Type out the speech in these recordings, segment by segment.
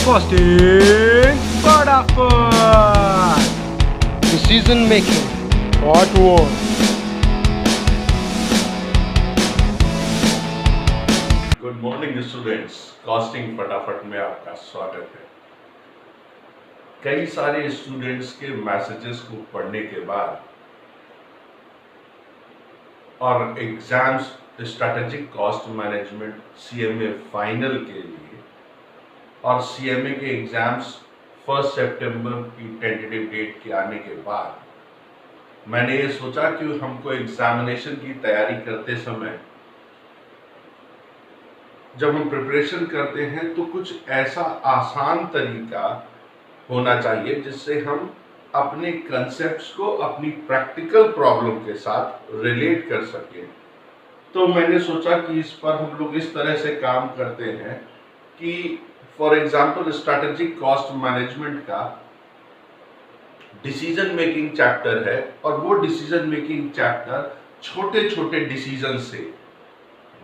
Costing फटाफट Decision making. Part 1. Good morning students, costing फटाफट में आपका स्वागत है। कई सारे स्टूडेंट्स के मैसेजेस को पढ़ने के बाद और exams strategic cost management CMA final के लिए और सीएमए के एग्जाम्स 1 सितंबर की टेंटेटिव डेट के आने के बाद मैंने ये सोचा कि हमको एग्जामिनेशन की तैयारी करते समय जब हम प्रिपरेशन करते हैं तो कुछ ऐसा आसान तरीका होना चाहिए जिससे हम अपने कंसेप्ट्स को अपनी प्रैक्टिकल प्रॉब्लम के साथ रिलेट कर सकें। तो मैंने सोचा कि इस पर हम लोग इस तरह से काम करते हैं कि for example strategic cost management का डिसीजन मेकिंग चैप्टर है और वो डिसीजन मेकिंग चैप्टर छोटे छोटे डिसीजन से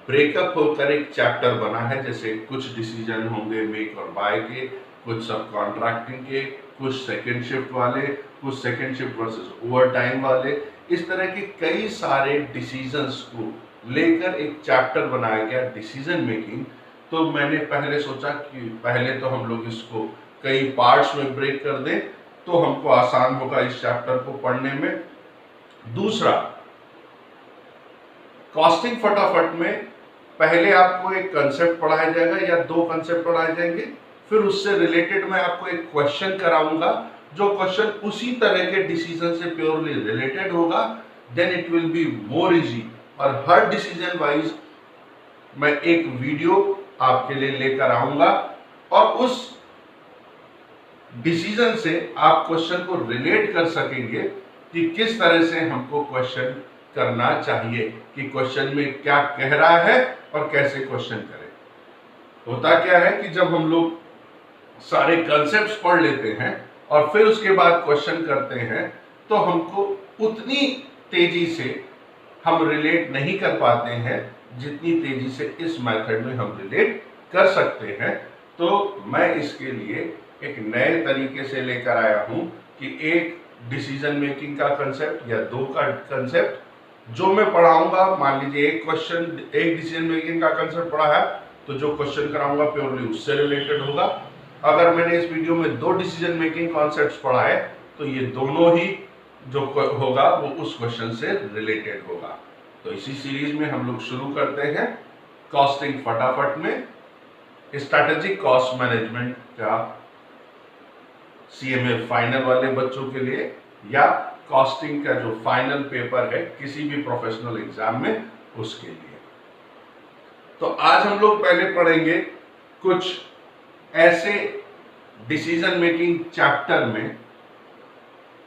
ब्रेकअप होकर एक चैप्टर बना है। जैसे कुछ डिसीजन होंगे मेक और बाय के, कुछ सब कॉन्ट्रैक्टिंग के, कुछ सेकंड शिफ्ट वाले, कुछ second shift versus over time वाले। इस तरह के कई सारे डिसीजंस को लेकर एक चैप्टर बनाया गया डिसीजन मेकिंग। तो मैंने पहले सोचा कि पहले तो हम लोग इसको कई पार्ट्स में ब्रेक कर दें तो हमको आसान होगा इस चैप्टर को पढ़ने में। दूसरा, कॉस्टिंग फटाफट में पहले आपको एक कंसेप्ट पढ़ाया जाएगा या 2 कंसेप्ट पढ़ाए जाएंगे, फिर उससे रिलेटेड मैं आपको एक क्वेश्चन कराऊंगा जो क्वेश्चन उसी तरह के डिसीजन से प्योरली रिलेटेड होगा। Then it will be more easy और हर डिसीजन वाइज मैं एक वीडियो आपके लिए लेकर आऊंगा और उस डिसीजन से आप क्वेश्चन को रिलेट कर सकेंगे कि किस तरह से हमको क्वेश्चन करना चाहिए, कि क्वेश्चन में क्या कह रहा है और कैसे क्वेश्चन करें। होता क्या है कि जब हम लोग सारे कंसेप्ट्स पढ़ लेते हैं और फिर उसके बाद क्वेश्चन करते हैं तो हमको उतनी तेजी से हम रिलेट नहीं कर पाते हैं जितनी तेजी से इस मेथड में हम रिलेट कर सकते हैं। तो मैं इसके लिए एक नए तरीके से लेकर आया हूं कि एक डिसीजन मेकिंग का कंसेप्ट या 2 का कंसेप्ट जो मैं पढ़ाऊंगा। मान लीजिए एक क्वेश्चन, एक डिसीजन मेकिंग का कंसेप्ट पढ़ा है तो जो क्वेश्चन कराऊंगा प्योरली उससे रिलेटेड होगा। अगर मैंने इस वीडियो में 2 डिसीजन मेकिंग कॉन्सेप्ट्स पढ़ाए तो ये दोनों ही जो होगा वो उस क्वेश्चन से रिलेटेड होगा। तो इसी सीरीज में हम लोग शुरू करते हैं कॉस्टिंग फटाफट में स्ट्रैटेजिक कॉस्ट मैनेजमेंट का सीएमए फाइनल वाले बच्चों के लिए या कॉस्टिंग का जो फाइनल पेपर है किसी भी प्रोफेशनल एग्जाम में उसके लिए। तो आज हम लोग पहले पढ़ेंगे कुछ ऐसे डिसीजन मेकिंग चैप्टर में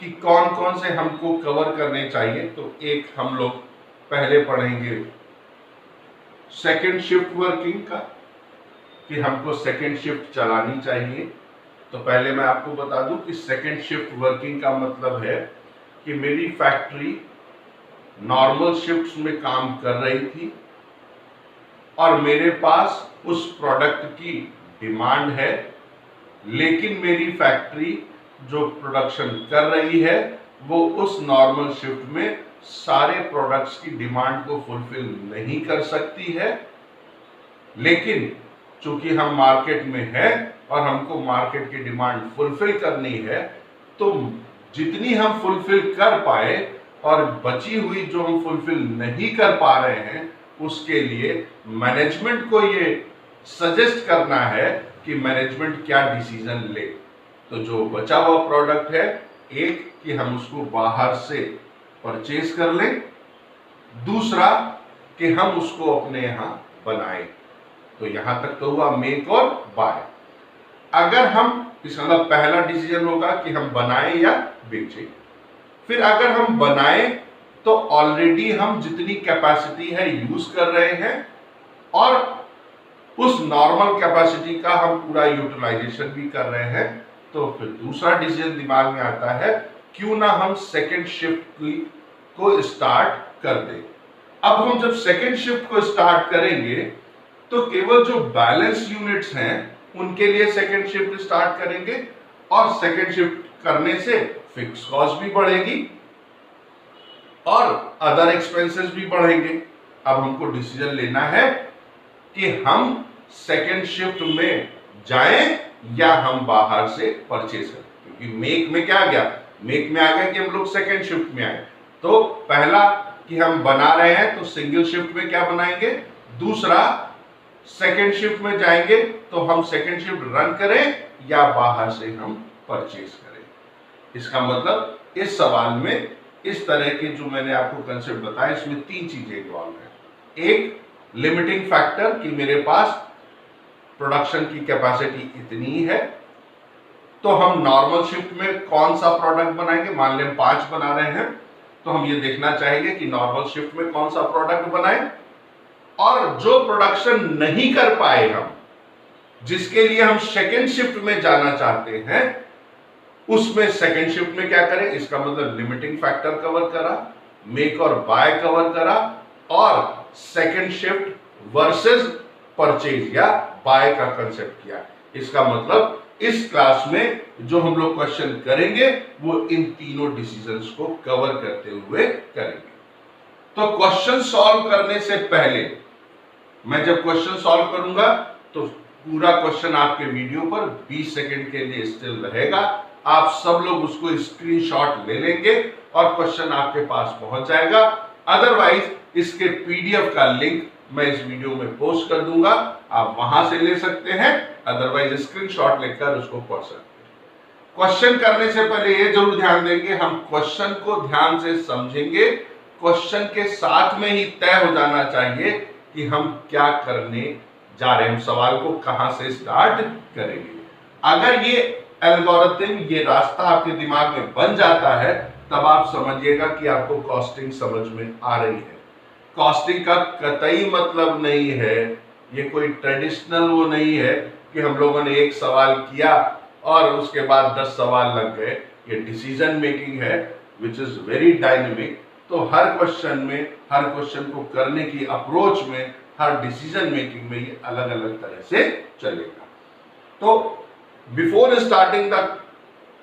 कि कौन कौन से हमको कवर करने चाहिए। तो एक हम लोग पहले पढ़ेंगे सेकंड शिफ्ट वर्किंग का, कि हमको सेकंड शिफ्ट चलानी चाहिए। तो पहले मैं आपको बता दूं कि सेकंड शिफ्ट वर्किंग का मतलब है कि मेरी फैक्ट्री नॉर्मल शिफ्ट्स में काम कर रही थी और मेरे पास उस प्रोडक्ट की डिमांड है, लेकिन मेरी फैक्ट्री जो प्रोडक्शन कर रही है वो उस नॉर्मल शिफ्ट में सारे प्रोडक्ट्स की डिमांड को फुलफिल नहीं कर सकती है। लेकिन चूंकि हम मार्केट में हैं और हमको मार्केट की डिमांड फुलफिल करनी है तो जितनी हम फुलफिल कर पाए और बची हुई जो हम फुलफिल नहीं कर पा रहे हैं उसके लिए मैनेजमेंट को ये सजेस्ट करना है कि मैनेजमेंट क्या डिसीजन ले। तो जो बचा हुआ प्रोडक्ट है, एक कि हम उसको बाहर से परचेज कर लें, दूसरा कि हम उसको अपने यहाँ बनाएं। तो यहां तक तो हुआ मेक और बाय। अगर हम इसका पहला डिसीजन होगा कि हम बनाएं या बेचें। फिर अगर हम बनाएं तो ऑलरेडी हम जितनी कैपेसिटी है यूज कर रहे हैं और उस नॉर्मल कैपेसिटी का हम पूरा यूटिलाइजेशन भी कर रहे हैं। तो फिर दूसरा डिसीजन दिमाग में आता है, क्यों ना हम सेकेंड शिफ्ट को स्टार्ट कर दें। अब हम जब सेकेंड शिफ्ट को स्टार्ट करेंगे तो केवल जो बैलेंस यूनिट्स हैं उनके लिए सेकेंड शिफ्ट स्टार्ट करेंगे और सेकेंड शिफ्ट करने से फिक्स कॉस्ट भी बढ़ेगी और अदर एक्सपेंसेस भी बढ़ेंगे। अब हमको डिसीजन लेना है कि हम सेकेंड शिफ्ट में जाएं या हम बाहर से परचेज करें, क्योंकि मेक में क्या आ गया, मेक में आ गया कि हम लोग सेकेंड शिफ्ट में आए। तो पहला कि हम बना रहे हैं तो सिंगल शिफ्ट में क्या बनाएंगे, दूसरा सेकेंड शिफ्ट में जाएंगे तो हम सेकेंड शिफ्ट रन करें या बाहर से हम परचेज करें। इसका मतलब इस सवाल में इस तरह के जो मैंने आपको कंसेप्ट बताया, इसमें तीन चीजें इन्वॉल्व है। एक, लिमिटिंग फैक्टर कि मेरे पास प्रोडक्शन की कैपेसिटी इतनी है, तो हम नॉर्मल शिफ्ट में कौन सा प्रोडक्ट बनाएंगे। मान लें 5 बना रहे हैं तो हम ये देखना चाहेंगे कि नॉर्मल शिफ्ट में कौन सा प्रोडक्ट बनाए, और जो प्रोडक्शन नहीं कर पाए हम, जिसके लिए हम सेकेंड शिफ्ट में जाना चाहते हैं, उसमें सेकेंड शिफ्ट में क्या करें। इसका मतलब लिमिटिंग फैक्टर कवर करा, मेक और बाय कवर करा, और सेकेंड शिफ्ट वर्सेस परचेज या बाय का कंसेप्ट किया। इसका मतलब इस क्लास में जो हम लोग क्वेश्चन करेंगे वो इन तीनों डिसीजंस को कवर करते हुए करेंगे। तो क्वेश्चन सॉल्व करने से पहले, मैं जब क्वेश्चन सॉल्व करूंगा तो पूरा क्वेश्चन आपके वीडियो पर 20 सेकंड के लिए स्टिल रहेगा। आप सब लोग उसको स्क्रीनशॉट ले लेंगे और क्वेश्चन आपके पास पहुंच जाएगा। अदरवाइज इसके पीडीएफ का लिंक मैं इस वीडियो में पोस्ट कर दूंगा, आप वहां से ले सकते हैं, अदरवाइज स्क्रीनशॉट लेकर उसको पढ़ सकते हैं। क्वेश्चन करने से पहले ये जरूर ध्यान देंगे, हम क्वेश्चन को ध्यान से समझेंगे। क्वेश्चन के साथ में ही तय हो जाना चाहिए कि हम क्या करने जा रहे हैं, हम सवाल को कहां से स्टार्ट करेंगे। अगर ये एल्गोरिथम, ये रास्ता आपके दिमाग में बन जाता है, तब आप समझिएगा कि आपको कॉस्टिंग समझ में आ रही है। कॉस्टिंग का कतई मतलब नहीं है, ये कोई ट्रेडिशनल वो नहीं है कि हम लोगों ने एक सवाल किया और उसके बाद 10 सवाल लग गए। ये डिसीजन मेकिंग है विच इज वेरी डायनेमिक। तो हर क्वेश्चन में, हर क्वेश्चन को करने की अप्रोच में, हर डिसीजन मेकिंग में ये अलग अलग तरह से चलेगा। तो बिफोर स्टार्टिंग द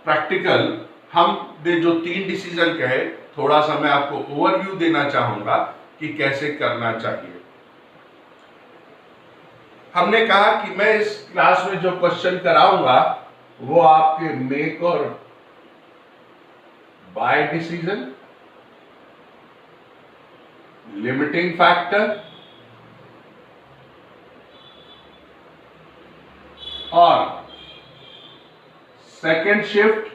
प्रैक्टिकल, हमने जो 3 डिसीजन कहे, थोड़ा सा मैं आपको ओवरव्यू देना चाहूंगा कि कैसे करना चाहिए। हमने कहा कि मैं इस क्लास में जो क्वेश्चन कराऊंगा वो आपके मेक और बाय डिसीजन, लिमिटिंग फैक्टर और second shift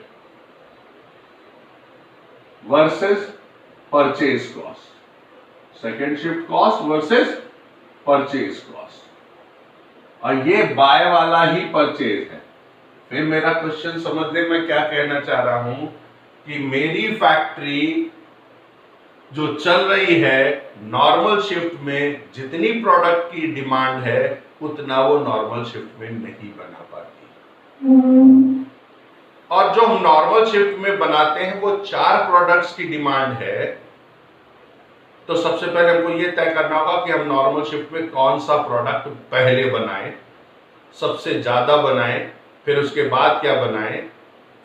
versus purchase cost, second shift cost versus purchase cost, और ये बाय वाला ही परचेज है। फिर मेरा क्वेश्चन समझ ले, मैं क्या कहना चाह रहा हूं कि मेरी फैक्ट्री जो चल रही है नॉर्मल शिफ्ट में, जितनी प्रोडक्ट की डिमांड है उतना वो नॉर्मल शिफ्ट में नहीं बना पाती, और जो हम नॉर्मल शिफ्ट में बनाते हैं वो 4 प्रोडक्ट्स की डिमांड है। तो सबसे पहले हमको ये तय करना होगा कि हम नॉर्मल शिफ्ट में कौन सा प्रोडक्ट पहले बनाएं, सबसे ज्यादा बनाएं, फिर उसके बाद क्या बनाएं,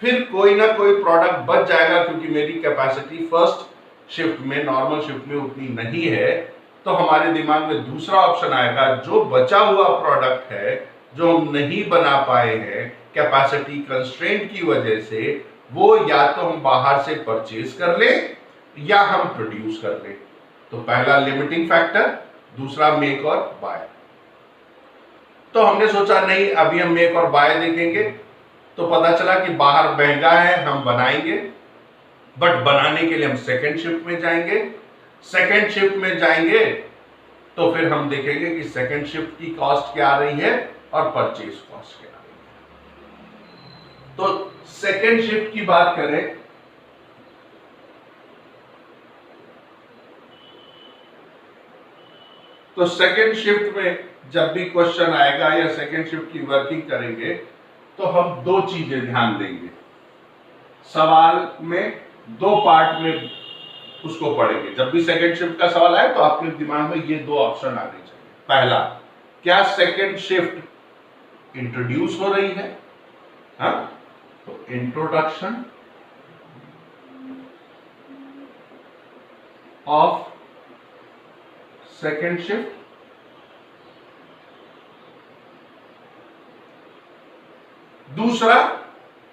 फिर कोई ना कोई प्रोडक्ट बच जाएगा, क्योंकि मेरी कैपेसिटी फर्स्ट शिफ्ट में, नॉर्मल शिफ्ट में उतनी नहीं है। तो हमारे दिमाग में दूसरा ऑप्शन आएगा, जो बचा हुआ प्रोडक्ट है जो हम नहीं बना पाए हैं कैपेसिटी कंस्ट्रेंट की वजह से, वो या तो हम बाहर से परचेज कर लें या हम प्रोड्यूस कर लें। तो पहला लिमिटिंग फैक्टर, दूसरा मेक और बाय। तो हमने सोचा नहीं, अभी हम मेक और बाय देखेंगे। तो पता चला कि बाहर महंगा है, हम बनाएंगे, बट बनाने के लिए हम सेकेंड शिफ्ट में जाएंगे। सेकेंड शिफ्ट में जाएंगे तो फिर हम देखेंगे कि सेकेंड शिफ्ट की कॉस्ट क्या आ रही है और परचेज कॉस्ट क्या आ रही है। तो सेकेंड शिफ्ट की बात करें तो सेकेंड शिफ्ट में जब भी क्वेश्चन आएगा या सेकेंड शिफ्ट की वर्किंग करेंगे तो हम 2 चीजें ध्यान देंगे। सवाल में 2 पार्ट में उसको पढ़ेंगे। जब भी सेकेंड शिफ्ट का सवाल आए तो आपके दिमाग में ये 2 ऑप्शन आने चाहिए। पहला, क्या सेकेंड शिफ्ट इंट्रोड्यूस हो रही है। हाँ, तो इंट्रोडक्शन ऑफ सेकेंड शिफ्ट। दूसरा,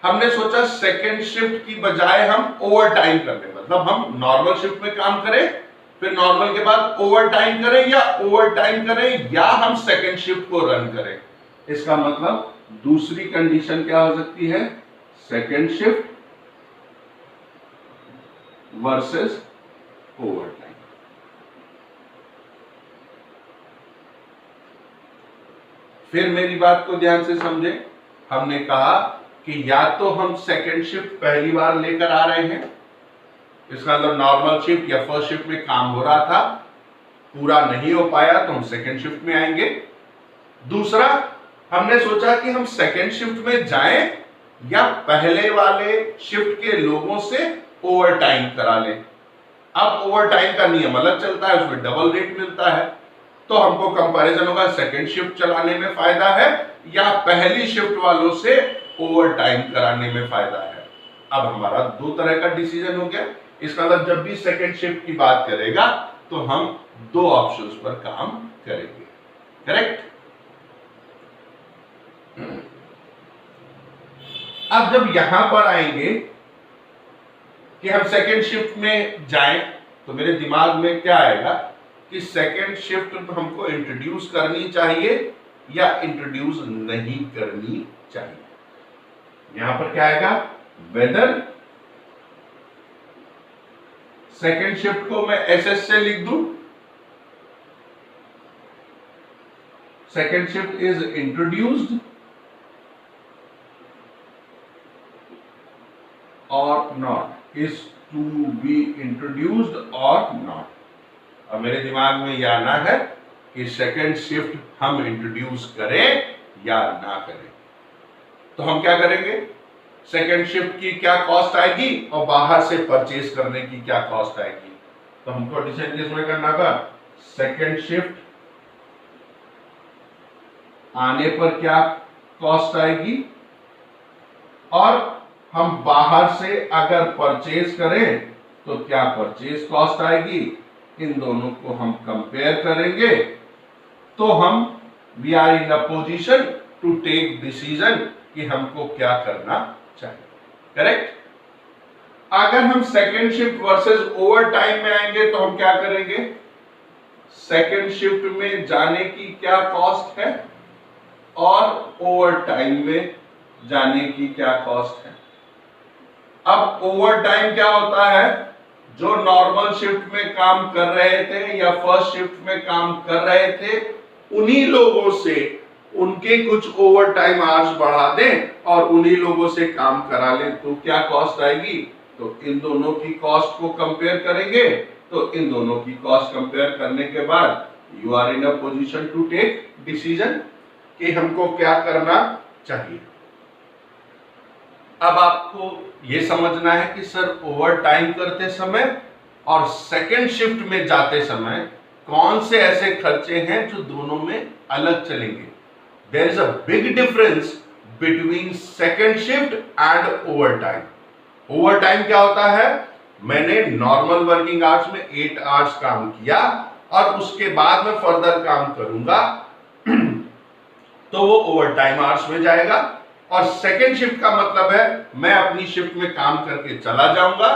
हमने सोचा सेकेंड शिफ्ट की बजाय हम ओवर टाइम कर लें, मतलब हम नॉर्मल शिफ्ट में काम करें, फिर नॉर्मल के बाद ओवर टाइम करें, या ओवर टाइम करें या हम सेकेंड शिफ्ट को रन करें। इसका मतलब दूसरी कंडीशन क्या हो सकती है, second shift versus over time. फिर मेरी बात को ध्यान से समझे। हमने कहा कि या तो हम सेकेंड शिफ्ट पहली बार लेकर आ रहे हैं, इसका मतलब नॉर्मल शिफ्ट या फर्स्ट शिफ्ट में काम हो रहा था, पूरा नहीं हो पाया तो हम सेकेंड शिफ्ट में आएंगे। दूसरा, हमने सोचा कि हम सेकेंड शिफ्ट में जाएं या पहले वाले शिफ्ट के लोगों से ओवर टाइम करा लें। अब ओवर टाइम का नियम अलग चलता है, उसमें डबल रेट मिलता है, तो हमको कंपैरिजन होगा सेकेंड शिफ्ट चलाने में फायदा है या पहली शिफ्ट वालों से ओवर टाइम कराने में फायदा है। अब हमारा दो तरह का डिसीजन हो गया। इसका मतलब जब भी सेकेंड शिफ्ट की बात करेगा तो हम दो ऑप्शंस पर काम करेंगे। करेक्ट। अब जब यहां पर आएंगे कि हम सेकेंड शिफ्ट में जाएं, तो मेरे दिमाग में क्या आएगा कि सेकेंड शिफ्ट हमको इंट्रोड्यूस करनी चाहिए या इंट्रोड्यूस नहीं करनी चाहिए। यहां पर क्या आएगा, वेदर सेकेंड शिफ्ट को मैं एसएस से लिख दूं, सेकेंड शिफ्ट इज इंट्रोड्यूस्ड और not, is to be introduced और नॉट। अब मेरे दिमाग में यह आना है कि सेकेंड शिफ्ट हम इंट्रोड्यूस करें या ना करें। तो हम क्या करेंगे, सेकेंड शिफ्ट की क्या कॉस्ट आएगी और बाहर से परचेज करने की क्या कॉस्ट आएगी। तो हमको डिसीजन किसमें करना था, सेकेंड शिफ्ट आने पर क्या कॉस्ट आएगी और हम बाहर से अगर परचेज करें तो क्या परचेज कॉस्ट आएगी। इन दोनों को हम कंपेयर करेंगे तो हम we are in a position to take decision कि हमको क्या करना चाहिए। करेक्ट। अगर हम second shift versus overtime में आएंगे तो हम क्या करेंगे, सेकेंड शिफ्ट में जाने की क्या कॉस्ट है और ओवर टाइम में जाने की क्या कॉस्ट है। अब ओवर टाइम क्या होता है, जो नॉर्मल शिफ्ट में काम कर रहे थे या फर्स्ट शिफ्ट में काम कर रहे थे उन्हीं लोगों से उनके कुछ ओवर टाइम आवर्स बढ़ा दें और उन्हीं लोगों से काम करा लें तो क्या कॉस्ट आएगी। तो इन दोनों की कॉस्ट को कंपेयर करेंगे, तो इन दोनों की कॉस्ट कंपेयर करने के बाद you are in a position to take decision कि हमको क्या करना चाहिए। अब आपको यह समझना है कि सर ओवर टाइम करते समय और सेकेंड शिफ्ट में जाते समय कौन से ऐसे खर्चे हैं जो दोनों में अलग चलेंगे। There is a big difference between second shift and overtime. Overtime क्या होता है, मैंने नॉर्मल वर्किंग आवर्स में 8 आवर्स काम किया और उसके बाद में फर्दर काम करूंगा तो वो ओवर टाइम आवर्स में जाएगा। और सेकेंड शिफ्ट का मतलब है मैं अपनी शिफ्ट में काम करके चला जाऊंगा,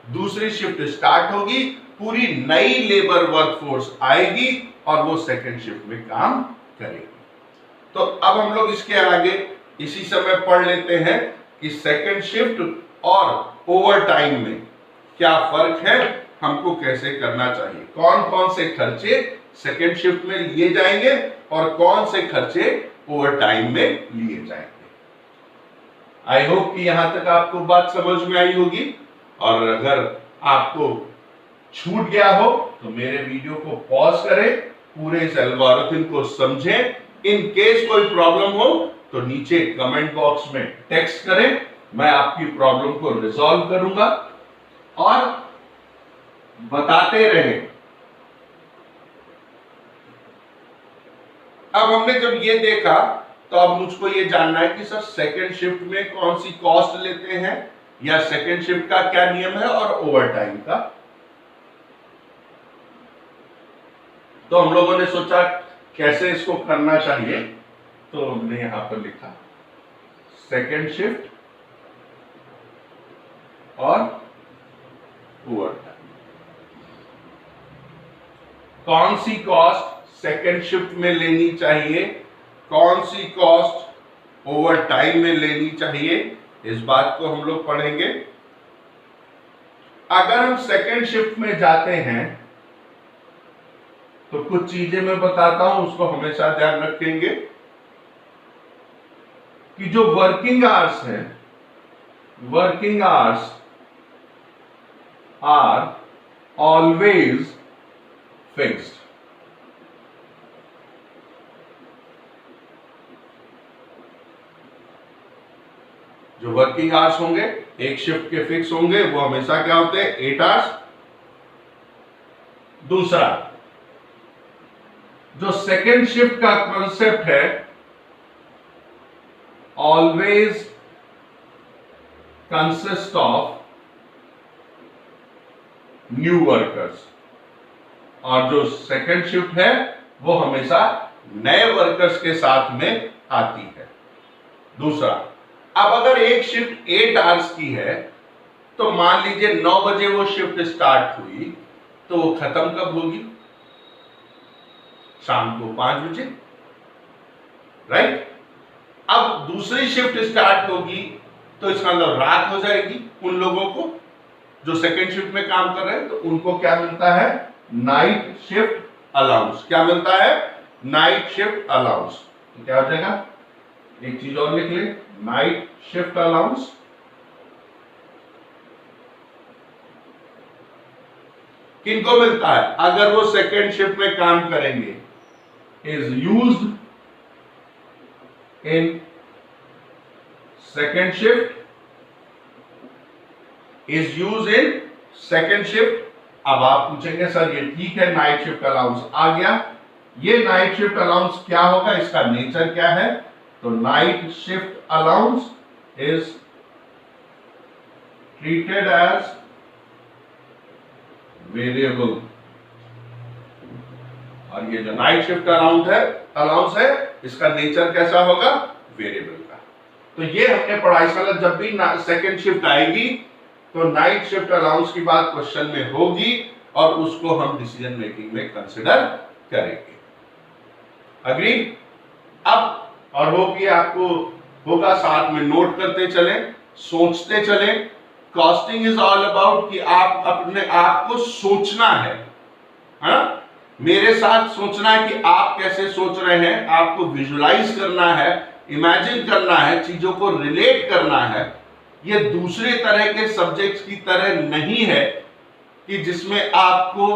दूसरी शिफ्ट स्टार्ट होगी, पूरी नई लेबर वर्कफोर्स आएगी और वो सेकेंड शिफ्ट में काम करेगी। तो अब हम लोग इसके आगे इसी समय पढ़ लेते हैं कि सेकेंड शिफ्ट और ओवर टाइम में क्या फर्क है, हमको कैसे करना चाहिए, कौन कौन से खर्चे सेकेंड शिफ्ट में लिए जाएंगे और कौन से खर्चे ओवर टाइम में लिए जाएंगे। आई होप कि यहां तक आपको बात समझ में आई होगी, और अगर आपको छूट गया हो तो मेरे वीडियो को पॉज करें, पूरे इस एल्गोरिथम को समझें। इन केस कोई प्रॉब्लम हो तो नीचे कमेंट बॉक्स में टेक्स्ट करें, मैं आपकी प्रॉब्लम को रिजॉल्व करूंगा और बताते रहें। अब हमने जब ये देखा तो अब मुझको ये जानना है कि सर सेकेंड शिफ्ट में कौन सी कॉस्ट लेते हैं, या सेकेंड शिफ्ट का क्या नियम है, और ओवर टाइम का। तो हम लोगों ने सोचा कैसे इसको करना चाहिए, तो हमने यहां पर लिखा सेकेंड शिफ्ट और ओवर टाइम। कौन सी कॉस्ट सेकेंड शिफ्ट में लेनी चाहिए, कौन सी कॉस्ट ओवर टाइम में लेनी चाहिए, इस बात को हम लोग पढ़ेंगे। अगर हम सेकेंड शिफ्ट में जाते हैं तो कुछ चीजें मैं बताता हूं, उसको हमेशा ध्यान रखेंगे कि जो वर्किंग आवर्स हैं, working hours are always fixed. जो वर्किंग आवर्स होंगे एक शिफ्ट के फिक्स होंगे, वो हमेशा क्या होते हैं, 8 आवर्स। दूसरा, जो सेकेंड शिफ्ट का कॉन्सेप्ट है, always consist of new workers, और जो सेकेंड शिफ्ट है वो हमेशा नए वर्कर्स के साथ में आती है। दूसरा, अब अगर एक शिफ्ट 8 आवर्स की है, तो मान लीजिए 9 बजे वो शिफ्ट स्टार्ट हुई, तो वो खत्म कब होगी, शाम को 5 बजे, राइट। अब दूसरी शिफ्ट स्टार्ट होगी तो इसका मतलब रात हो जाएगी उन लोगों को जो सेकेंड शिफ्ट में काम कर रहे हैं, तो उनको क्या मिलता है, नाइट शिफ्ट अलाउंस। क्या मिलता है, नाइट शिफ्ट अलाउंस। तो क्या हो जाएगा, एक चीज और लिख ले, नाइट शिफ्ट अलाउंस किनको मिलता है, अगर वो सेकेंड शिफ्ट में काम करेंगे, is used in second shift, is use in second shift. अब आप पूछेंगे सर ये ठीक है, नाइट शिफ्ट अलाउंस आ गया, ये नाइट शिफ्ट अलाउंस क्या होगा, इसका नेचर क्या है, तो night shift allowance is treated as variable. और ये जो नाइट शिफ्ट अलाउंस है इसका नेचर कैसा होगा, वेरिएबल का। तो ये हमने पढ़ाई साल, जब भी सेकेंड शिफ्ट आएगी तो नाइट शिफ्ट अलाउंस की बात क्वेश्चन में होगी और उसको हम डिसीजन मेकिंग में कंसिडर करेंगे। अग्री। अब और वो भी आपको होगा, साथ में नोट करते चले, सोचते चले। कॉस्टिंग इज ऑल अबाउट कि आप अपने आप को सोचना है, हाँ? मेरे साथ सोचना है कि आप कैसे सोच रहे हैं, आपको विजुलाइज करना है, इमेजिन करना है, चीजों को रिलेट करना है। ये दूसरे तरह के सब्जेक्ट्स की तरह नहीं है कि जिसमें आपको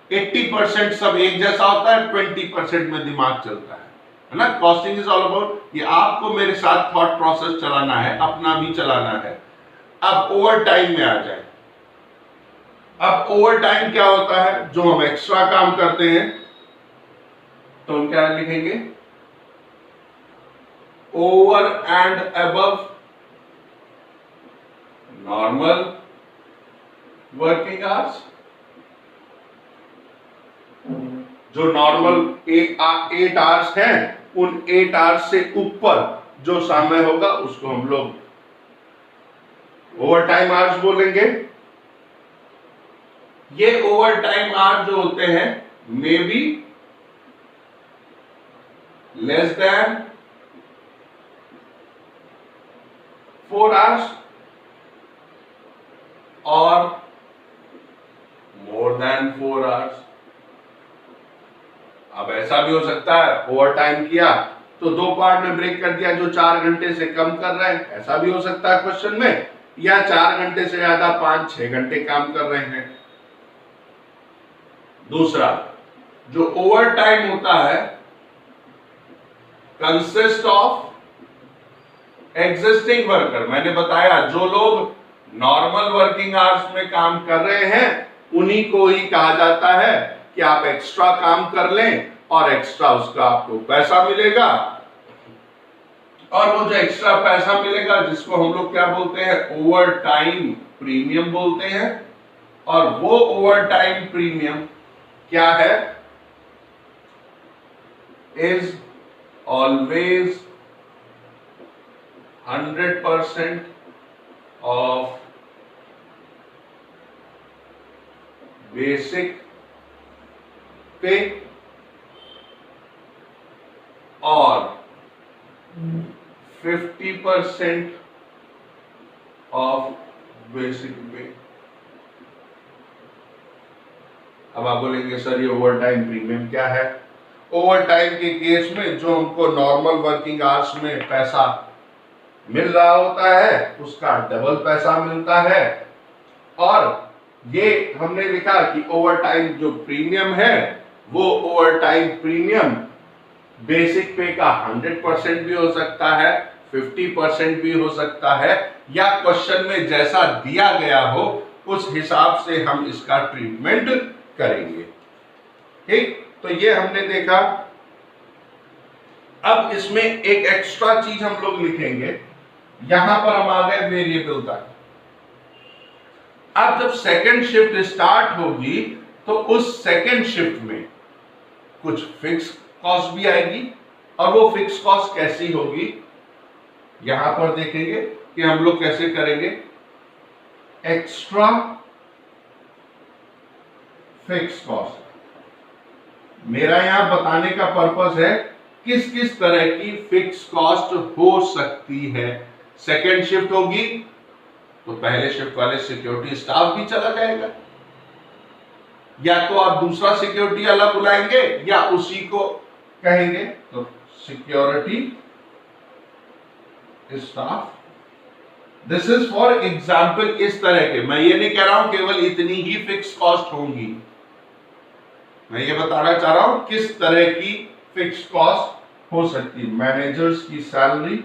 80% सब एक जैसा होता है, 20% में दिमाग चलता है ना। कॉस्टिंग इज ऑल अबाउट कि आपको मेरे साथ थॉट प्रोसेस चलाना है, अपना भी चलाना है। अब ओवर टाइम में आ जाए। अब ओवर टाइम क्या होता है, जो हम एक्स्ट्रा काम करते हैं, तो हम क्या लिखेंगे, over and above normal working hours. जो नॉर्मल 8 आवर्स हैं, उन 8 आवर्स से ऊपर जो समय होगा उसको हम लोग ओवर टाइम आवर्स बोलेंगे। ये ओवर टाइम आवर्स जो होते हैं may be less than 4 hours और मोर देन 4 आवर्स। अब ऐसा भी हो सकता है ओवर टाइम किया तो 2 पार्ट में ब्रेक कर दिया, जो 4 घंटे से कम कर रहे हैं, ऐसा भी हो सकता है क्वेश्चन में, या 4 घंटे से ज्यादा 5-6 घंटे काम कर रहे हैं। दूसरा, जो ओवर टाइम होता है कंसिस्ट ऑफ एग्जिस्टिंग वर्कर। मैंने बताया जो लोग नॉर्मल वर्किंग आवर्स में काम कर रहे हैं उन्हीं को ही कहा जाता है कि आप एक्स्ट्रा काम कर लें और एक्स्ट्रा उसका आपको पैसा मिलेगा। और वो जो एक्स्ट्रा पैसा मिलेगा जिसको हम लोग क्या बोलते हैं, ओवर टाइम प्रीमियम बोलते हैं। और वो ओवर टाइम प्रीमियम क्या है, इज ऑलवेज 100% ऑफ बेसिक पे और 50% ऑफ बेसिक पे। अब आप बोलेंगे सर ये ओवर टाइम प्रीमियम क्या है? ओवर टाइम के केस में जो हमको नॉर्मल वर्किंग आवर्स में पैसा मिल रहा होता है उसका डबल पैसा मिलता है। और ये हमने लिखा कि ओवर टाइम जो प्रीमियम है वो ओवर टाइम प्रीमियम बेसिक पे का 100% भी हो सकता है, 50% भी हो सकता है, या क्वेश्चन में जैसा दिया गया हो उस हिसाब से हम इसका ट्रीटमेंट करेंगे। ठीक, तो ये हमने देखा। अब इसमें एक एक्स्ट्रा चीज हम लोग लिखेंगे, यहां पर हम आ गए वेरिएबल तक। अब जब सेकंड शिफ्ट स्टार्ट होगी तो उस सेकंड शिफ्ट में कुछ फिक्स कॉस्ट भी आएगी। और वो फिक्स कॉस्ट कैसी होगी, यहां पर देखेंगे कि हम लोग कैसे करेंगे। एक्स्ट्रा फिक्स कॉस्ट, मेरा यहां बताने का पर्पस है किस किस तरह की फिक्स कॉस्ट हो सकती है। सेकंड शिफ्ट होगी तो पहले शिफ्ट वाले सिक्योरिटी स्टाफ भी चला जाएगा, या तो आप दूसरा सिक्योरिटी अलग बुलाएंगे या उसी को कहेंगे। तो security staff, this is for example. इस तरह के, मैं ये नहीं कह रहा हूं केवल इतनी ही फिक्स कॉस्ट होंगी, मैं ये बताना चाह रहा हूं किस तरह की फिक्स कॉस्ट हो सकती है। मैनेजर्स की सैलरी,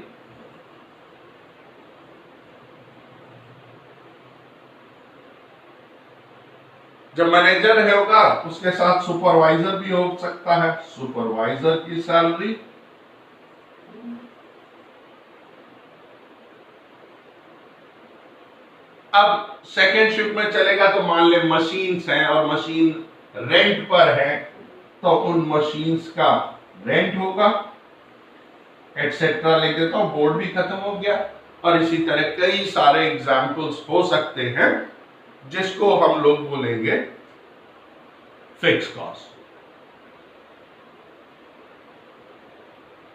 जब मैनेजर है होगा उसके साथ सुपरवाइजर भी हो सकता है, सुपरवाइजर की सैलरी। अब सेकेंड शिफ्ट में चलेगा तो मान ले मशीन्स हैं और मशीन रेंट पर है तो उन मशीन्स का रेंट होगा, एटसेट्रा लिख देता हूं, बोर्ड भी खत्म हो गया। और इसी तरह कई सारे एग्जाम्पल्स हो सकते हैं जिसको हम लोग बोलेंगे fix cost.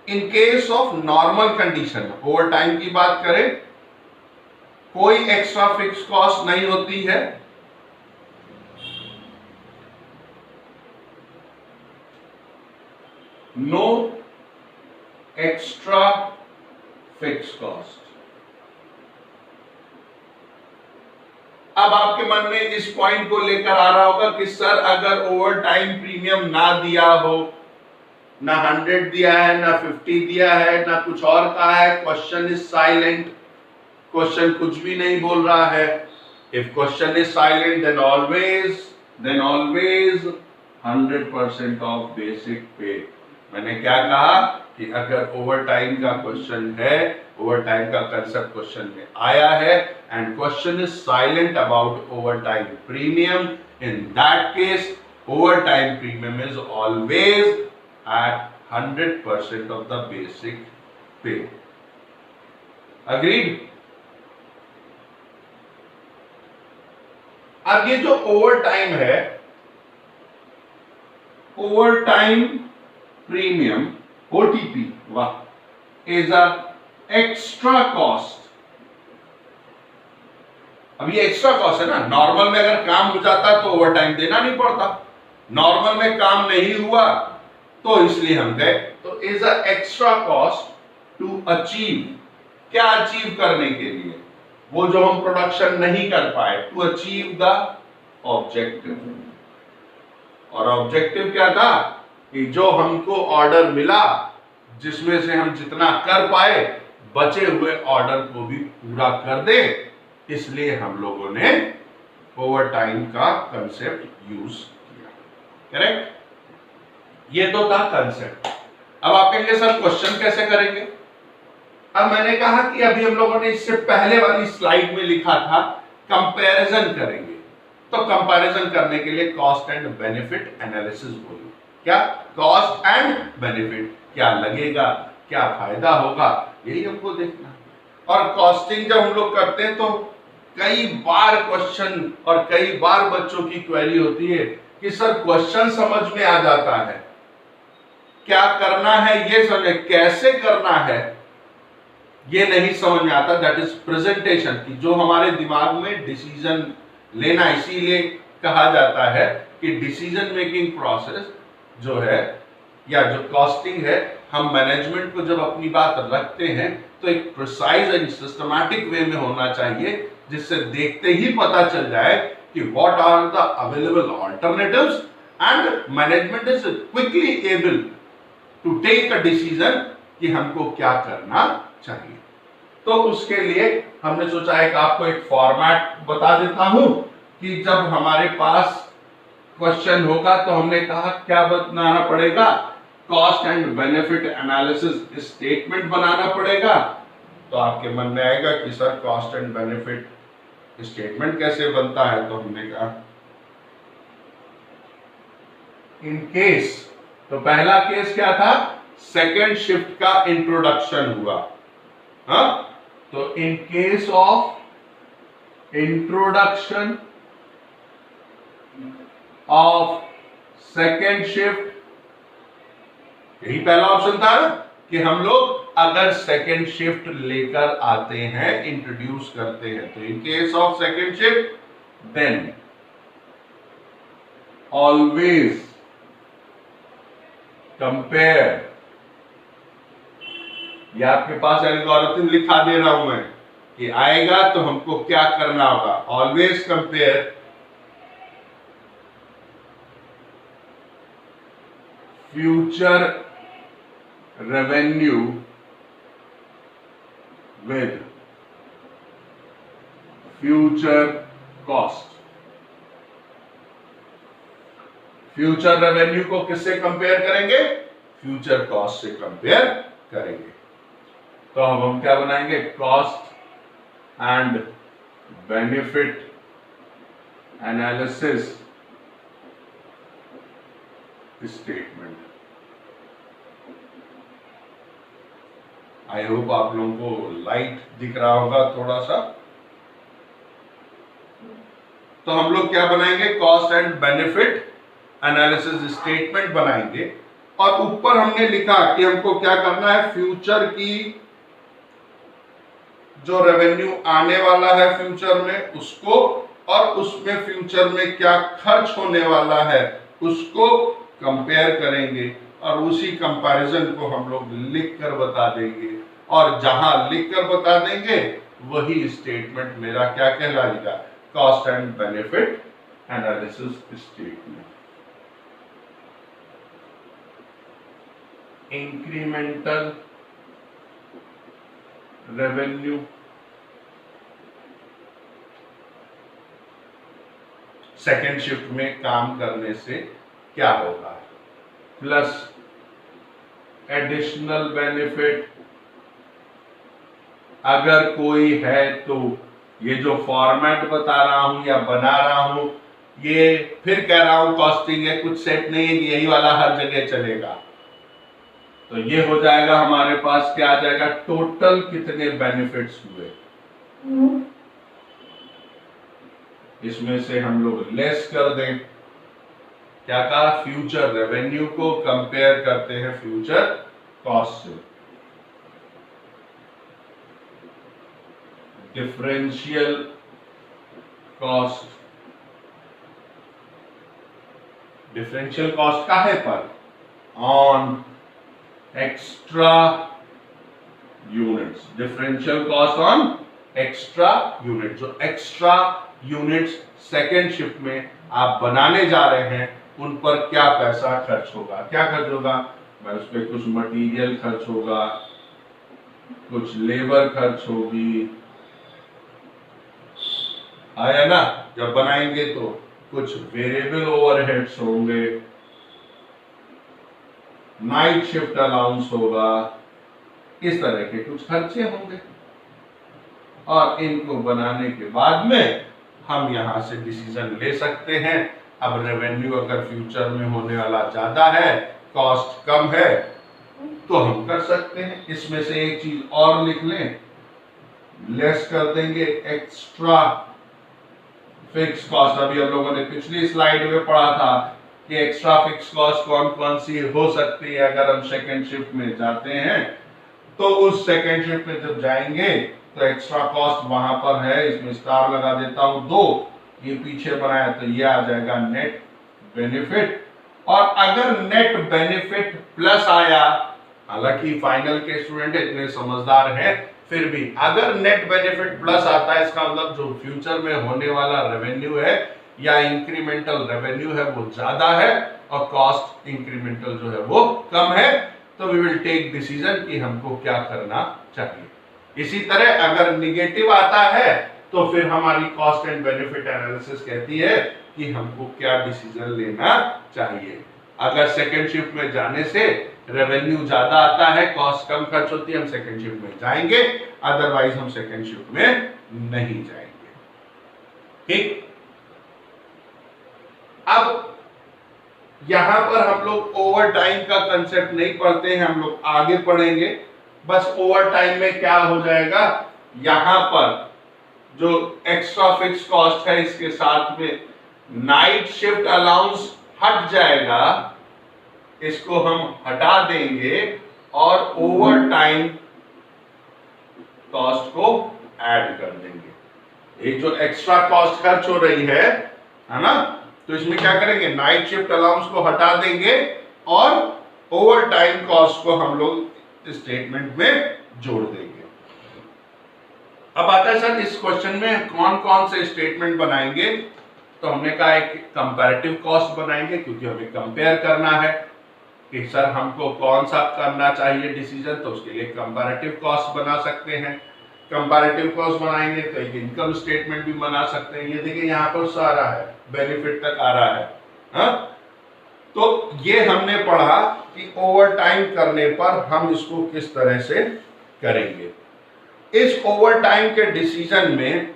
In case of normal condition, over time की बात करें, कोई एक्स्ट्रा फिक्स कॉस्ट नहीं होती है। No extra fix cost. अब आपके मन में इस पॉइंट को लेकर आ रहा होगा कि सर अगर ओवर टाइम प्रीमियम ना दिया हो, ना 100 दिया है, ना 50 दिया है, ना कुछ और कहा है, क्वेश्चन इज साइलेंट, क्वेश्चन कुछ भी नहीं बोल रहा है। If question is silent then always 100% of basic pay. मैंने क्या कहा कि अगर ओवर टाइम का क्वेश्चन है, ओवर टाइम का कंसेप्ट क्वेश्चन में आया है and question is silent about overtime premium, in that case overtime premium is always at 100% of the basic pay. Agreed? अब ये जो ओवर टाइम है, ओवर टाइम प्रीमियम OTP, वाह, is a extra cost. अब ये extra cost है ना, normal में अगर काम हो जाता तो ओवर टाइम देना नहीं पड़ता, नॉर्मल में काम नहीं हुआ तो इसलिए हम गए। तो is a extra cost to achieve, क्या अचीव करने के लिए, वो जो हम प्रोडक्शन नहीं कर पाए, टू अचीव द ऑब्जेक्टिव। और ऑब्जेक्टिव क्या था कि जो हमको ऑर्डर मिला जिसमें से हम जितना कर पाए बचे हुए ऑर्डर को भी पूरा कर दे, इसलिए हम लोगों ने ओवर टाइम का कंसेप्ट यूज किया। करेक्ट? ये तो था कंसेप्ट। अब आप कहेंगे सर क्वेश्चन कैसे करेंगे? अब मैंने कहा कि अभी हम लोगों ने इससे पहले वाली स्लाइड में लिखा था कंपैरिजन करेंगे, तो कंपैरिजन करने के लिए कॉस्ट एंड बेनिफिट एनालिसिस बोलिए। क्या कॉस्ट एंड बेनिफिट, क्या लगेगा, क्या फायदा होगा, यही हमको देखना है। और कॉस्टिंग जब हम लोग करते हैं तो कई बार क्वेश्चन और कई बार बच्चों की क्वेरी होती है कि सर क्वेश्चन समझ में आ जाता है, क्या करना है ये समझ, कैसे करना है ये नहीं समझ में आता। दैट इज प्रेजेंटेशन की जो हमारे दिमाग में डिसीजन लेना, इसीलिए कहा जाता है कि डिसीजन मेकिंग प्रोसेस जो है या जो कॉस्टिंग है, हम मैनेजमेंट को जब अपनी बात रखते हैं तो एक प्रिसाइज एंड सिस्टमैटिक वे में होना चाहिए, जिससे देखते ही पता चल जाए कि what are the available alternatives and management is quickly able to take a decision कि हमको क्या करना चाहिए। तो उसके लिए हमने सोचा है कि आपको एक फॉर्मेट बता देता हूं कि जब हमारे पास क्वेश्चन होगा तो हमने कहा क्या बनाना पड़ेगा, cost and benefit analysis statement बनाना पड़ेगा। तो आपके मन में आएगा कि sir cost and benefit statement कैसे बनता है, तो हमने कहा इन केस, तो पहला केस क्या था, सेकेंड शिफ्ट का इंट्रोडक्शन हुआ। हाँ, तो in case of introduction of second shift, यही पहला ऑप्शन था ना कि हम लोग अगर सेकेंड शिफ्ट लेकर आते हैं, इंट्रोड्यूस करते हैं, तो in case of second shift then always compare, ये आपके पास एल्गोरिथम लिखा दे रहा हूं मैं कि आएगा तो हमको क्या करना होगा, always compare future revenue with future cost. Future revenue को किससे कंपेयर करेंगे, फ्यूचर कॉस्ट से कंपेयर करेंगे। तो अब हम क्या बनाएंगे, cost and benefit analysis statement. I hope आप लोगों को लाइट दिख रहा होगा थोड़ा सा। तो हम लोग क्या बनाएंगे, cost and benefit analysis statement बनाएंगे, और ऊपर हमने लिखा कि हमको क्या करना है, फ्यूचर की जो रेवेन्यू आने वाला है फ्यूचर में उसको, और उसमें फ्यूचर में क्या खर्च होने वाला है उसको कंपेयर करेंगे, और उसी कंपैरिजन को हम लोग लिख कर बता देंगे, और जहां लिख कर बता देंगे वही स्टेटमेंट मेरा क्या कहलाएगा, cost and benefit analysis statement. Incremental revenue second shift में काम करने से क्या होगा, प्लस एडिशनल बेनिफिट अगर कोई है तो, ये जो फॉर्मेट बता रहा हूं या बना रहा हूं, ये फिर कह रहा हूं कॉस्टिंग है, कुछ सेट नहीं है कि यही वाला हर जगह चलेगा। तो ये हो जाएगा हमारे पास, क्या आ जाएगा, टोटल कितने बेनिफिट्स हुए, इसमें से हम लोग लेस कर दें, क्या कहा, फ्यूचर रेवेन्यू को कंपेयर करते हैं फ्यूचर कॉस्ट से। डिफरेंशियल कॉस्ट, डिफरेंशियल कॉस्ट काहे पर, on extra units, differential cost on extra unit. जो एक्स्ट्रा यूनिट्स सेकेंड शिफ्ट में आप बनाने जा रहे हैं उन पर क्या पैसा खर्च होगा, क्या खर्च होगा, उस पर कुछ मटेरियल खर्च होगा, कुछ लेबर खर्च होगी, आया ना, जब बनाएंगे तो कुछ वेरिएबल ओवरहेड्स होंगे, नाइट शिफ्ट अलाउंस होगा, इस तरह के कुछ खर्चे होंगे और इनको बनाने के बाद में हम यहां से डिसीजन ले सकते हैं। अब रेवेन्यू अगर फ्यूचर में होने वाला ज्यादा है, कॉस्ट कम है, तो हम कर सकते हैं। इसमें से एक चीज और लिख लें, लेस कर देंगे एक्स्ट्रा फिक्स कॉस्ट। अभी हम लोगों ने पिछली स्लाइड में पढ़ा था कि एक्स्ट्रा फिक्स कॉस्ट कौन कौन सी हो सकती है अगर हम सेकेंड शिफ्ट में जाते हैं। तो उस सेकेंड शिफ्ट में जब जाएंगे तो एक्स्ट्रा कॉस्ट वहां पर है, इसमें स्टार लगा देता हूं 2, ये पीछे बनाया तो ये आ जाएगा नेट बेनिफिट। और अगर नेट बेनिफिट प्लस आया, हालांकि फाइनल के स्टूडेंट इतने समझदार हैं, फिर भी अगर नेट बेनिफिट प्लस आता है इसका मतलब जो फ्यूचर में होने वाला रेवेन्यू है या इंक्रीमेंटल रेवेन्यू है वो ज्यादा है और कॉस्ट इंक्रीमेंटल जो है वो कम है, तो वी विल टेक डिसीजन कि हमको क्या करना चाहिए। इसी तरह अगर निगेटिव आता है तो फिर हमारी कॉस्ट एंड बेनिफिट एनालिसिस कहती है कि हमको क्या डिसीजन लेना चाहिए। अगर सेकेंड शिफ्ट में जाने से रेवेन्यू ज्यादा आता है, कॉस्ट कम खर्च होती है, हम सेकेंड शिफ्ट में जाएंगे, अदरवाइज हम सेकेंड शिफ्ट में नहीं जाएंगे। ठीक, अब यहां पर हम लोग ओवर टाइम का कंसेप्ट नहीं पढ़ते हैं, हम लोग आगे पढ़ेंगे। बस ओवर टाइम में क्या हो जाएगा, यहां पर जो एक्स्ट्रा फिक्स कॉस्ट है इसके साथ में नाइट शिफ्ट अलाउंस हट जाएगा, इसको हम हटा देंगे और ओवर टाइम कॉस्ट को ऐड कर देंगे। ये जो एक्स्ट्रा कॉस्ट खर्च हो रही है ना, तो इसमें क्या करेंगे, नाइट शिफ्ट अलाउंस को हटा देंगे और ओवर टाइम कॉस्ट को हम लोग स्टेटमेंट में जोड़ देंगे। अब आता है सर इस क्वेश्चन में कौन कौन से स्टेटमेंट बनाएंगे, तो हमने कहा एक कंपैरेटिव कॉस्ट बनाएंगे क्योंकि हमें कंपेयर करना है कि सर हमको कौन सा करना चाहिए डिसीजन, तो उसके लिए कंपैरेटिव कॉस्ट बना सकते हैं। कंपैरेटिव कॉस्ट बनाएंगे तो एक इनकम स्टेटमेंट भी बना सकते हैं। ये देखिए यहाँ पर सारा है, बेनिफिट तक आ रहा है, हाँ? तो ये हमने पढ़ा कि ओवर टाइम करने पर हम इसको किस तरह से करेंगे। इस ओवर टाइम के डिसीजन में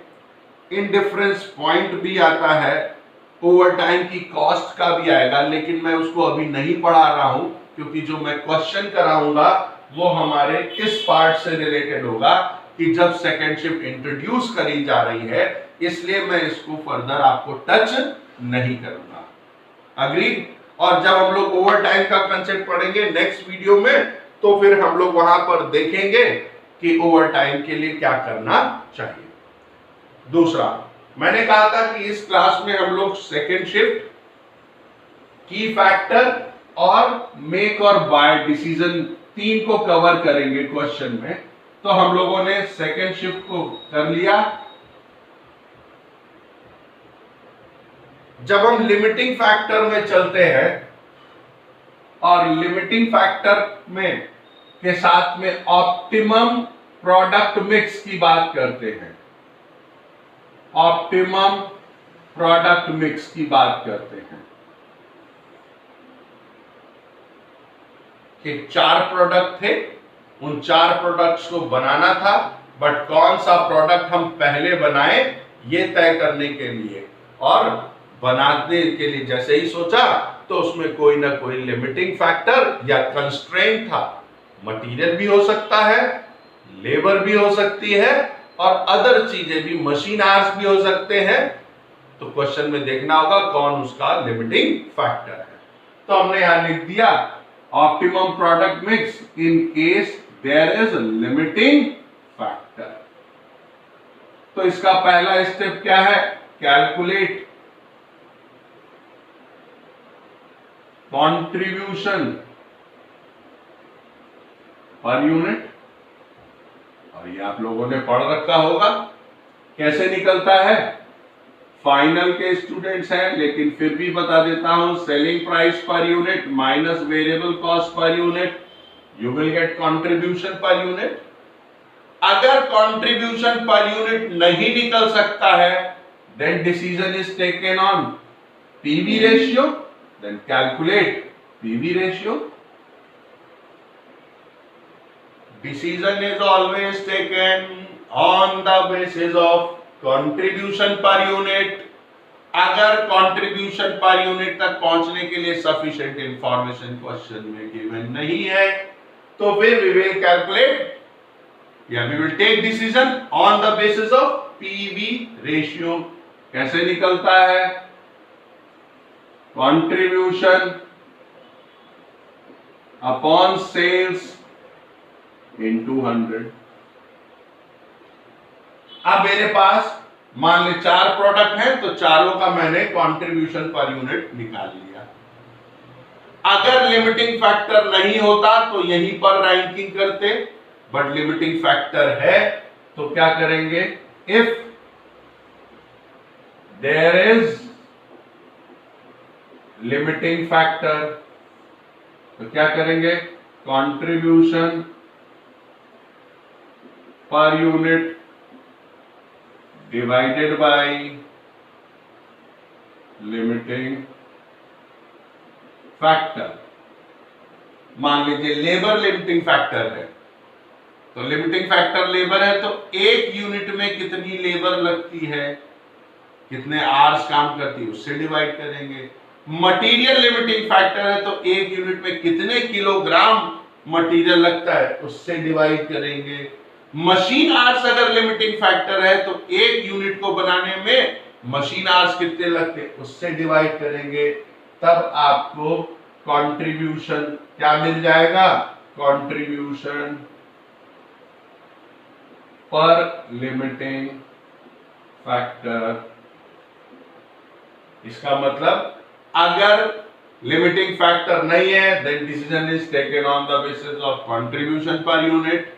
इंडिफरेंस पॉइंट भी आता है, ओवर टाइम की कॉस्ट का भी आएगा, लेकिन मैं उसको अभी नहीं पढ़ा रहा हूं क्योंकि जो मैं क्वेश्चन कराऊंगा वो हमारे इस पार्ट से रिलेटेड होगा कि जब सेकेंड शिफ्ट इंट्रोड्यूस करी जा रही है, इसलिए मैं इसको फर्दर आपको टच नहीं करूंगा। अग्री? और जब हम लोग ओवर टाइम का कंसेप्ट पढ़ेंगे नेक्स्ट वीडियो में, तो फिर हम लोग वहां पर देखेंगे कि ओवर टाइम के लिए क्या करना चाहिए। दूसरा, मैंने कहा था कि इस क्लास में हम लोग सेकेंड शिफ्ट, की फैक्टर और मेक और बाय डिसीजन 3 को कवर करेंगे क्वेश्चन में। तो हम लोगों ने सेकेंड शिफ्ट को कर लिया। जब हम लिमिटिंग फैक्टर में चलते हैं और लिमिटिंग फैक्टर में के साथ में ऑप्टिमम प्रोडक्ट मिक्स की बात करते हैं, ऑप्टिमम प्रोडक्ट मिक्स की बात करते हैं कि 4 प्रोडक्ट थे, उन 4 प्रोडक्ट्स को बनाना था, बट कौन सा प्रोडक्ट हम पहले बनाए ये तय करने के लिए, और बनाने के लिए जैसे ही सोचा तो उसमें कोई ना कोई लिमिटिंग फैक्टर या कंस्ट्रेंट था। मटेरियल भी हो सकता है, लेबर भी हो सकती है और अदर चीजें भी, मशीन आवर्स भी हो सकते हैं। तो क्वेश्चन में देखना होगा कौन उसका लिमिटिंग फैक्टर है। तो हमने यहां लिख दिया optimum product mix in case there is limiting factor. तो इसका पहला स्टेप क्या है, कैलकुलेट कंट्रीब्यूशन पर यूनिट, और ये आप लोगों ने पढ़ रखा होगा कैसे निकलता है। फाइनल के स्टूडेंट्स हैं लेकिन फिर भी बता देता हूं, selling price per unit minus variable cost per unit, you will get contribution per unit. अगर कंट्रीब्यूशन पर यूनिट नहीं निकल सकता है, then decision is taken on PV ratio, then calculate PV ratio. decision is always taken on the basis of contribution per unit. अगर contribution per unit तक पहुंचने के लिए सफिशिएंट इंफॉर्मेशन क्वेश्चन में गिवन नहीं है तो फिर वी विल कैलकुलेट या we will take decision on the basis of PV ratio. कैसे निकलता है? Contribution upon sales into 100। अब मेरे पास मान ले 4 प्रोडक्ट हैं तो चारों का मैंने कंट्रीब्यूशन पर यूनिट निकाल लिया। अगर लिमिटिंग फैक्टर नहीं होता तो यहीं पर रैंकिंग करते, बट लिमिटिंग फैक्टर है तो क्या करेंगे? If there is limiting factor तो क्या करेंगे? Contribution per unit divided by limiting factor. मान लीजिए लेबर लिमिटिंग फैक्टर है तो लिमिटिंग फैक्टर लेबर है तो 1 यूनिट में कितनी लेबर लगती है, कितने आवर्स काम करती है, उससे डिवाइड करेंगे। मटेरियल लिमिटिंग फैक्टर है तो 1 यूनिट में कितने किलोग्राम मटेरियल लगता है, उससे डिवाइड करेंगे। मशीन आवर्स अगर लिमिटिंग फैक्टर है तो 1 यूनिट को बनाने में मशीन आवर्स कितने लगते हैं, उससे डिवाइड करेंगे। तब आपको कंट्रीब्यूशन क्या मिल जाएगा? Contribution per limiting factor. इसका मतलब अगर लिमिटिंग फैक्टर नहीं है then decision is taken on the basis of contribution per unit.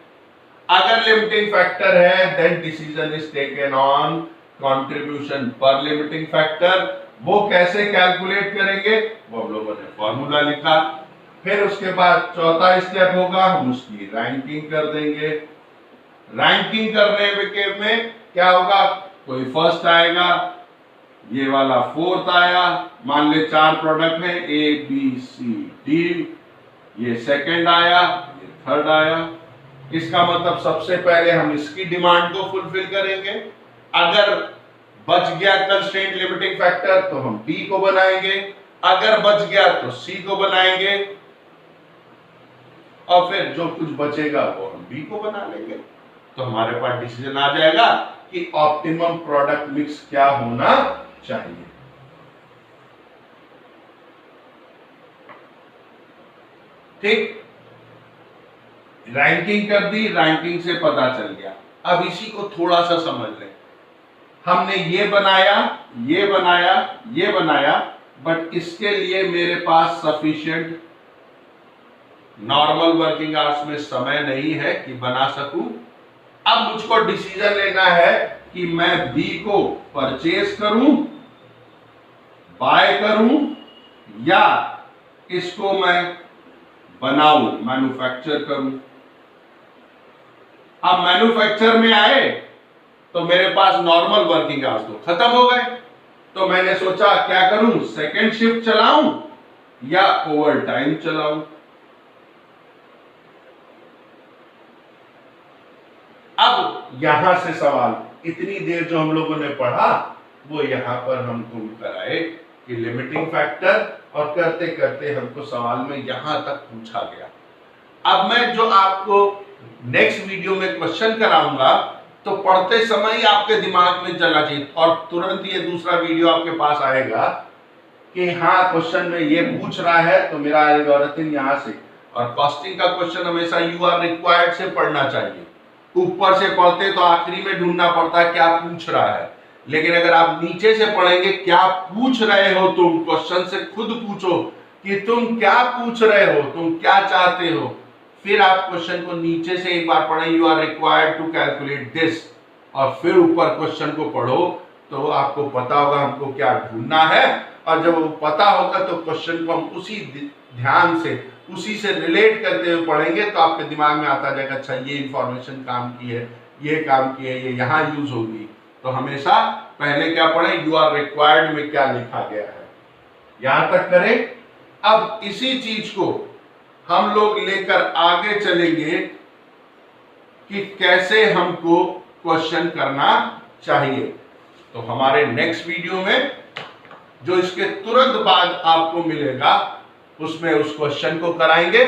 अगर लिमिटिंग फैक्टर है then decision is taken on contribution per limiting factor. वो कैसे कैलकुलेट करेंगे वो हम लोगों ने फॉर्मूला लिखा। फिर उसके बाद चौथा स्टेप होगा, हम उसकी रैंकिंग कर देंगे। रैंकिंग करने में क्या होगा? कोई फर्स्ट आएगा, ये वाला 4th आया, मान ले 4 प्रोडक्ट हैं ए बी सी डी, ये सेकंड आया, ये थर्ड आया। इसका मतलब सबसे पहले हम इसकी डिमांड को फुलफिल करेंगे। अगर बच गया कंस्ट्रेंट लिमिटिंग फैक्टर तो हम डी को बनाएंगे, अगर बच गया तो सी को बनाएंगे और फिर जो कुछ बचेगा वो हम बी को बना लेंगे। तो हमारे पास डिसीजन आ जाएगा कि ऑप्टिमम प्रोडक्ट मिक्स क्या होना चाहिए। ठीक, रैंकिंग कर दी, रैंकिंग से पता चल गया। अब इसी को थोड़ा सा समझ लें। हमने ये बनाया, ये बनाया, ये बनाया, बट इसके लिए मेरे पास सफिशिएंट नॉर्मल वर्किंग आवर्स में समय नहीं है कि बना सकूं। अब मुझको डिसीजन लेना है कि मैं बी को परचेज करूं, बाय करूं या इसको मैं बनाऊं, मैन्युफैक्चर करूं। अब मैन्युफैक्चर में आए तो मेरे पास नॉर्मल वर्किंग आवर्स तो खत्म हो गए, तो मैंने सोचा क्या करूं, सेकेंड शिफ्ट चलाऊं या ओवर टाइम चलाऊं। अब यहां से सवाल, इतनी देर जो हम लोगों ने पढ़ा वो यहां पर हमको कराए कि लिमिटिंग फैक्टर, और करते करते हमको सवाल में यहां तक पूछा गया। अब मैं जो आपको नेक्स्ट वीडियो में क्वेश्चन कराऊंगा तो पढ़ते समय ही आपके दिमाग में चला चाहिए और तुरंत ये दूसरा वीडियो आपके पास आएगा कि हाँ क्वेश्चन में ये पूछ रहा है तो मेरा एल्गोरिथम यहां से। और कॉस्टिंग का क्वेश्चन हमेशा यू आर रिक्वायर्ड से पढ़ना चाहिए। ऊपर से पढ़ते तो आखिरी में ढूंढना पड़ता है क्या पूछ रहा है, लेकिन अगर आप नीचे से पढ़ेंगे क्या पूछ रहे हो तुम, क्वेश्चन से खुद पूछो कि तुम क्या पूछ रहे हो, तुम क्या चाहते हो, फिर आप क्वेश्चन को नीचे से एक बार पढ़ें, you are required to calculate this, और फिर ऊपर क्वेश्चन को पढ़ो तो आपको पता होगा हमको क्या ढूंढना है। और जब वो पता होगा तो क्वेश्चन को हम उसी ध्यान से, उसी से रिलेट करते हुए पढ़ेंगे तो आपके दिमाग में आता जाएगा अच्छा ये इंफॉर्मेशन काम की है, ये काम की है, ये यहाँ यूज होगी। तो हमेशा पहले क्या पढ़ें, यू आर रिक्वायर्ड में क्या लिखा गया है, यहां तक करें। अब इसी चीज को हम लोग लेकर आगे चलेंगे कि कैसे हमको क्वेश्चन करना चाहिए। तो हमारे नेक्स्ट वीडियो में जो इसके तुरंत बाद आपको मिलेगा उसमें उस क्वेश्चन को कराएंगे।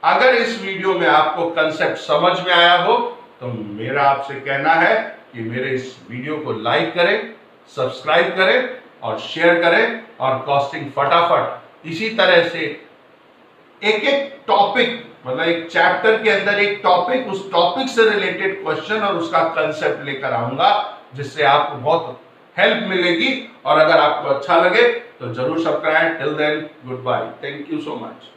अगर इस वीडियो में आपको कंसेप्ट समझ में आया हो तो मेरा आपसे कहना है कि मेरे इस वीडियो को लाइक करें, सब्सक्राइब करें और शेयर करें, और कॉस्टिंग फटाफट इसी तरह से एक एक टॉपिक, मतलब एक चैप्टर के अंदर एक टॉपिक, उस टॉपिक से रिलेटेड क्वेश्चन और उसका कंसेप्ट लेकर आऊंगा, जिससे आपको बहुत हेल्प मिलेगी। और अगर आपको अच्छा लगे तो जरूर subscribe. Till then, goodbye, thank you so much.